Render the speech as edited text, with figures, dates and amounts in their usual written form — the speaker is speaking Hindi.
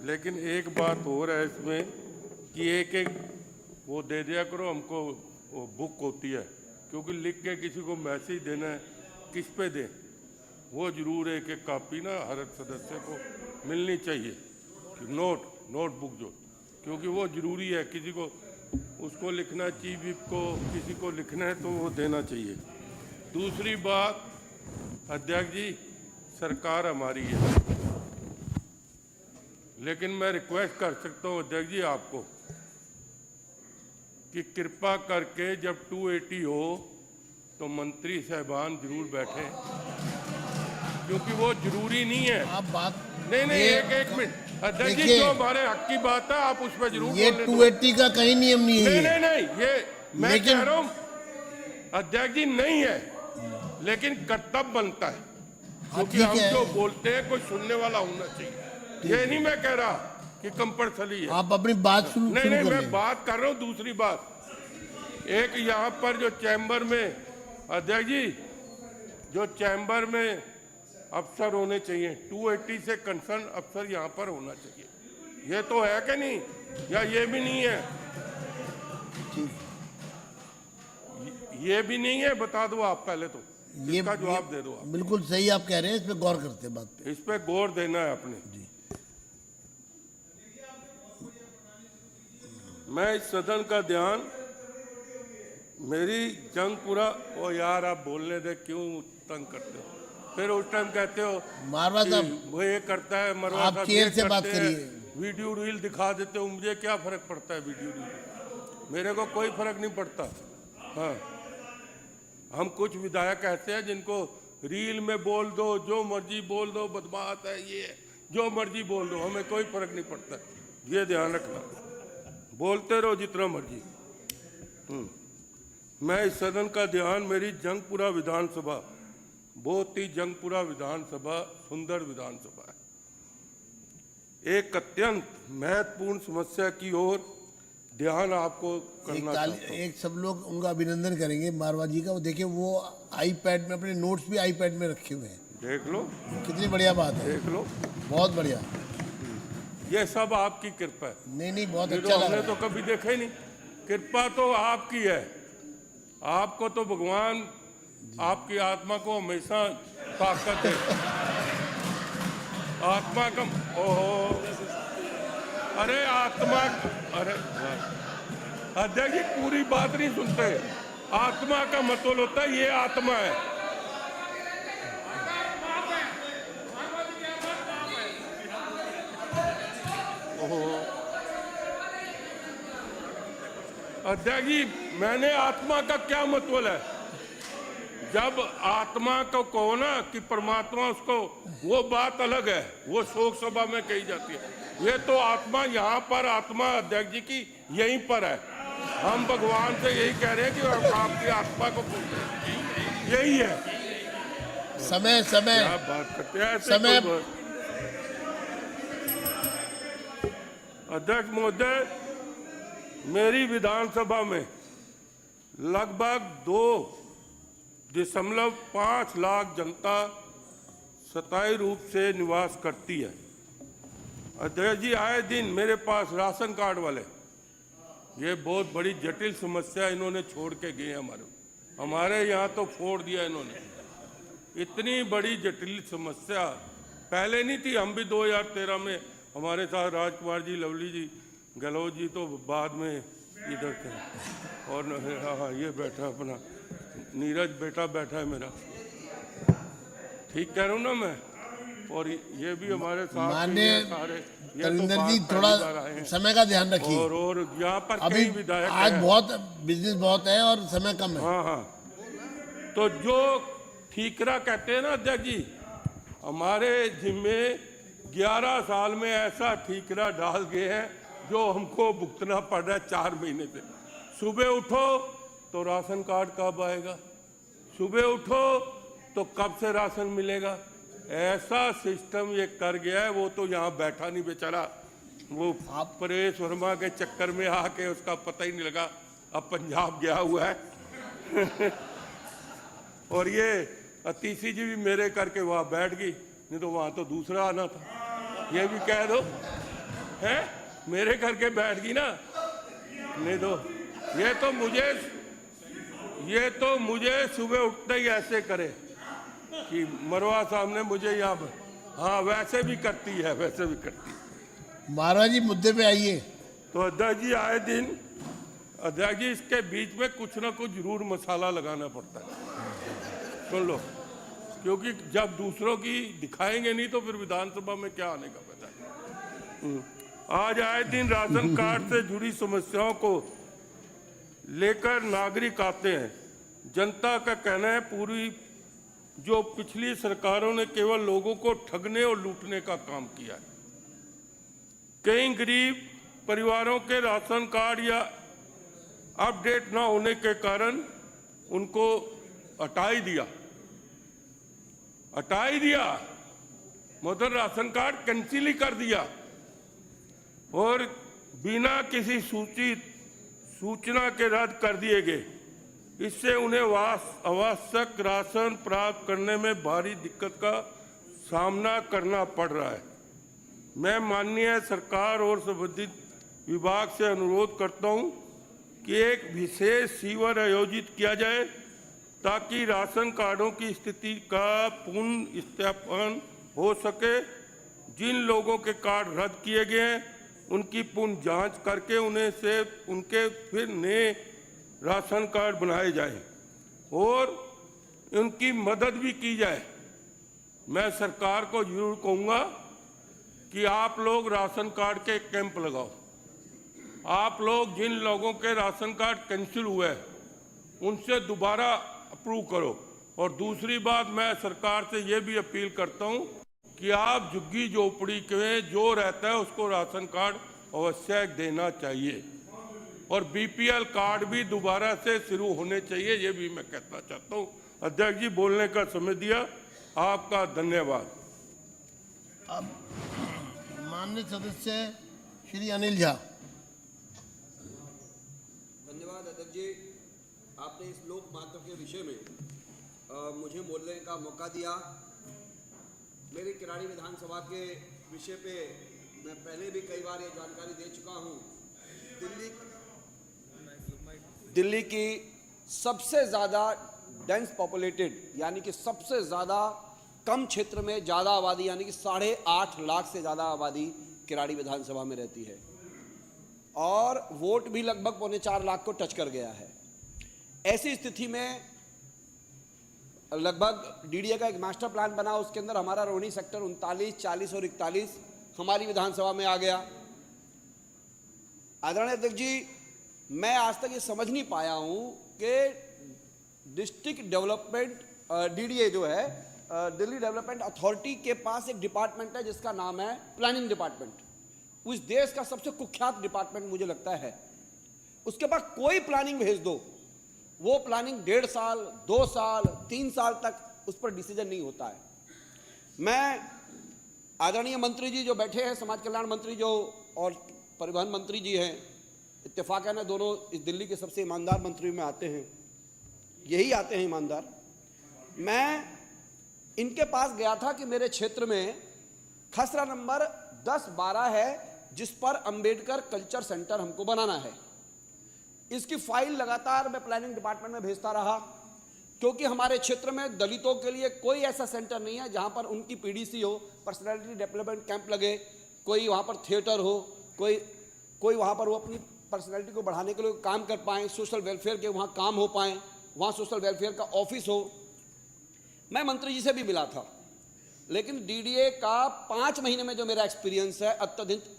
लेकिन एक बात और है इसमें कि एक एक वो दे दिया करो हमको, वो बुक होती है, क्योंकि लिख के किसी को मैसेज देना है, किस पे दें, वो जरूर एक एक कापी ना हर सदस्य को मिलनी चाहिए, नोटबुक जो, क्योंकि वो जरूरी है, किसी को उसको लिखना, चीफ विप को किसी को लिखना है तो वो देना चाहिए। दूसरी बात, अध्यक्ष जी, सरकार हमारी है, लेकिन मैं रिक्वेस्ट कर सकता हूँ अध्यक्ष जी आपको कि कृपा करके जब 280 हो तो मंत्री साहबान जरूर बैठे, क्योंकि वो जरूरी नहीं है। आप बात नहीं एक मिनट अध्यक्ष जी, जो हमारे हक की बात है आप उसमें जरूर ये 280 का कहीं नियम नहीं है। नहीं ये मैं कह रहा हूँ अध्यक्ष जी, नहीं है, लेकिन कर्तव्य बनता है, क्योंकि हम जो बोलते हैं कोई सुनने वाला होना चाहिए। ये नहीं मैं कह रहा कि कंपल्सरी है। आप अपनी बात शुरू नहीं मैं बात कर रहा हूँ। दूसरी बात, एक यहाँ पर जो चैम्बर में अध्यक्ष जी, जो चैम्बर में अफसर होने चाहिए, 280 से कंसर्न अफसर यहाँ पर होना चाहिए, ये तो है कि नहीं, या ये भी नहीं है? ये भी नहीं है, बता दो आप पहले तो, इसका जवाब दे दो आप। बिल्कुल सही आप कह रहे हैं, इस पे गौर करते हैं, बात पे इस पे गौर देना है आपने जी। मैं इस सदन का ध्यान, मेरी जंग पूरा, ओ यार आप बोलने दे, क्यों तंग करते हो? फिर उस टाइम कहते हो मारवा साहब वो ये करता है, मरवा आप चेयर से बात करिए, वीडियो रील दिखा देते हो, मुझे क्या फर्क पड़ता है वीडियो रील, मेरे को कोई फर्क नहीं पड़ता। हाँ, हम कुछ विधायक कहते हैं जिनको रील में बोल दो, जो मर्जी बोल दो, बदमाश है ये, जो मर्जी बोल दो, हमें कोई फर्क नहीं पड़ता, ये ध्यान रखना, बोलते रहो जितना मर्जी। मैं इस सदन का ध्यान, मेरी जंगपुरा विधानसभा बहुत ही जंगपुरा विधानसभा सुंदर विधानसभा है, एक अत्यंत महत्वपूर्ण समस्या की ओर ध्यान आपको करना चाहता हूं। एक सब लोग उनका अभिनंदन करेंगे मारवा जी का, वो देखिए वो आईपैड में अपने नोट्स भी आईपैड में रखे हुए हैं, देख लो कितनी बढ़िया बात है, देख लो, बहुत बढ़िया, ये सब आपकी कृपा है। नहीं बहुत अच्छा लगा, हमने तो कभी देखा ही नहीं, कृपा तो आपकी है, आपको तो भगवान आपकी आत्मा को हमेशा ताकत है, आत्मा का, ओहो, अरे आत्मा, अरे अध्यक्ष जी पूरी बात नहीं सुनते, आत्मा का मतलब होता है ये आत्मा है। ओहो, अध्यक्ष जी मैंने आत्मा का क्या मतलब है, जब आत्मा को कहो ना कि परमात्मा, उसको वो बात अलग है, वो शोक सभा में कही जाती है, ये तो आत्मा, यहाँ पर आत्मा अध्यक्ष जी की यहीं पर है, हम भगवान से यही कह रहे हैं कि आपकी आत्मा को यही है। समय क्या बात करते हैं समय। अध्यक्ष महोदय, मेरी विधानसभा में लगभग 2.5 लाख जनता स्थायी रूप से निवास करती है। अध्यक्ष जी आए दिन मेरे पास राशन कार्ड वाले, ये बहुत बड़ी जटिल समस्या इन्होंने छोड़ के गए हमारे यहाँ तो फोड़ दिया इन्होंने, इतनी बड़ी जटिल समस्या पहले नहीं थी, हम भी 2013 में, हमारे साथ राजकुमार जी, लवली जी, गहलोत जी तो बाद में इधर थे, और हाँ ये बैठा अपना नीरज बेटा बैठा है मेरा, ठीक कह रहा हूँ ना मैं, और ये भी हमारे साथ सारे, तविंदर जी थोड़ा समय का ध्यान रखिए, और यहाँ पर अभी विधायक आज बहुत बिजनेस बहुत है और समय कम है। हाँ, तो जो ठीकरा कहते हैं ना अध्यक्ष जी, हमारे जिम्मे 11 साल में ऐसा ठीकरा डाल गए हैं जो हमको भुगतना पड़ रहा है 4 महीने से। सुबह उठो तो राशन कार्ड कब आएगा, सुबह उठो तो कब से राशन मिलेगा, ऐसा सिस्टम ये कर गया है। वो तो यहाँ बैठा नहीं बेचारा, वो परेश वर्मा के चक्कर में आके उसका पता ही नहीं लगा, अब पंजाब गया हुआ है और ये अतीसी जी भी मेरे करके वहाँ बैठ गई, नहीं तो वहाँ तो दूसरा आना था, ये भी कह दो। है, मेरे करके बैठ गई ना, नहीं तो ये तो मुझे सुबह उठते ही ऐसे करे कि मरवा साहब ने मुझे यहाँ पर, हाँ वैसे भी करती है, वैसे भी करती है। मारवाह जी मुद्दे पे आइए। तो अध्यक्ष जी आए दिन, अध्यक्ष जी इसके बीच में कुछ ना कुछ जरूर मसाला लगाना पड़ता है, सुन लो, क्योंकि जब दूसरों की दिखाएंगे नहीं तो फिर विधानसभा में क्या आने का पता है। आज आए दिन राशन कार्ड से जुड़ी समस्याओं को लेकर नागरिक आते हैं। जनता का कहना है पूरी जो पिछली सरकारों ने केवल लोगों को ठगने और लूटने का काम किया है। कई गरीब परिवारों के राशन कार्ड या अपडेट ना होने के कारण उनको हटा ही दिया, मतलब राशन कार्ड कैंसिल ही कर दिया और बिना किसी सूचना के रद्द कर दिए गए। इससे उन्हें आवश्यक राशन प्राप्त करने में भारी दिक्कत का सामना करना पड़ रहा है। मैं माननीय सरकार और संबंधित विभाग से अनुरोध करता हूं कि एक विशेष शिविर आयोजित किया जाए ताकि राशन कार्डों की स्थिति का पुनः सत्यापन हो सके। जिन लोगों के कार्ड रद्द किए गए हैं उनकी पुनः जांच करके उनके फिर नए राशन कार्ड बनाए जाएं और उनकी मदद भी की जाए। मैं सरकार को जरूर कहूँगा कि आप लोग राशन कार्ड के कैंप लगाओ। आप लोग जिन लोगों के राशन कार्ड कैंसिल हुए उनसे दोबारा अप्रूव करो। और दूसरी बात, मैं सरकार से ये भी अपील करता हूँ कि आप झुग्गी झोपड़ी के जो रहता है उसको राशन कार्ड अवश्य देना चाहिए और बीपीएल कार्ड भी दोबारा से शुरू होने चाहिए, ये भी मैं कहना चाहता हूँ। अध्यक्ष जी बोलने का समय दिया, आपका धन्यवाद। अब माननीय सदस्य श्री अनिल झा। धन्यवाद अध्यक्ष जी, आपने इस लोक महत्व के विषय में मुझे बोलने का मौका दिया। मेरी किराड़ी विधानसभा के विषय पे मैं पहले भी कई बार ये जानकारी दे चुका हूँ। दिल्ली की सबसे ज़्यादा डेंस पॉपुलेटेड यानी कि सबसे ज़्यादा कम क्षेत्र में ज़्यादा आबादी यानी कि 8.5 लाख से ज़्यादा आबादी किराड़ी विधानसभा में रहती है और वोट भी लगभग 4.25 लाख को टच कर गया है। ऐसी स्थिति में लगभग डीडीए का एक मास्टर प्लान बना, उसके अंदर हमारा रोहिणी सेक्टर 39, 40 और 41 हमारी विधानसभा में आ गया। आदरणीय अध्यक्ष जी, मैं आज तक ये समझ नहीं पाया हूँ कि डिस्ट्रिक्ट डेवलपमेंट डीडीए जो है दिल्ली डेवलपमेंट अथॉरिटी के पास एक डिपार्टमेंट है जिसका नाम है प्लानिंग डिपार्टमेंट। उस देश का सबसे कुख्यात डिपार्टमेंट मुझे लगता है। उसके पास कोई प्लानिंग भेज दो, वो प्लानिंग 1.5 साल, 2 साल, 3 साल तक उस पर डिसीजन नहीं होता है। मैं आदरणीय मंत्री जी जो बैठे हैं, समाज कल्याण मंत्री जो और परिवहन मंत्री जी हैं, इत्तेफाक है ना, दोनों इस दिल्ली के सबसे ईमानदार मंत्री में आते हैं, यही आते हैं ईमानदार। मैं इनके पास गया था कि मेरे क्षेत्र में खसरा नंबर 10-12 है जिस पर अंबेडकर कल्चर सेंटर हमको बनाना है। इसकी फाइल लगातार मैं प्लानिंग डिपार्टमेंट में भेजता रहा क्योंकि हमारे क्षेत्र में दलितों के लिए कोई ऐसा सेंटर नहीं है जहां पर उनकी पीडीसी हो, पर्सनालिटी डेवलपमेंट कैंप लगे, कोई वहां पर थिएटर हो, कोई वहां पर वो अपनी पर्सनालिटी को बढ़ाने के लिए काम कर पाएँ, सोशल वेलफेयर के वहाँ काम हो पाएँ, वहाँ सोशल वेलफेयर का ऑफिस हो। मैं मंत्री जी से भी मिला था, लेकिन डीडीए का 5 महीने में जो मेरा एक्सपीरियंस है अत्यधिक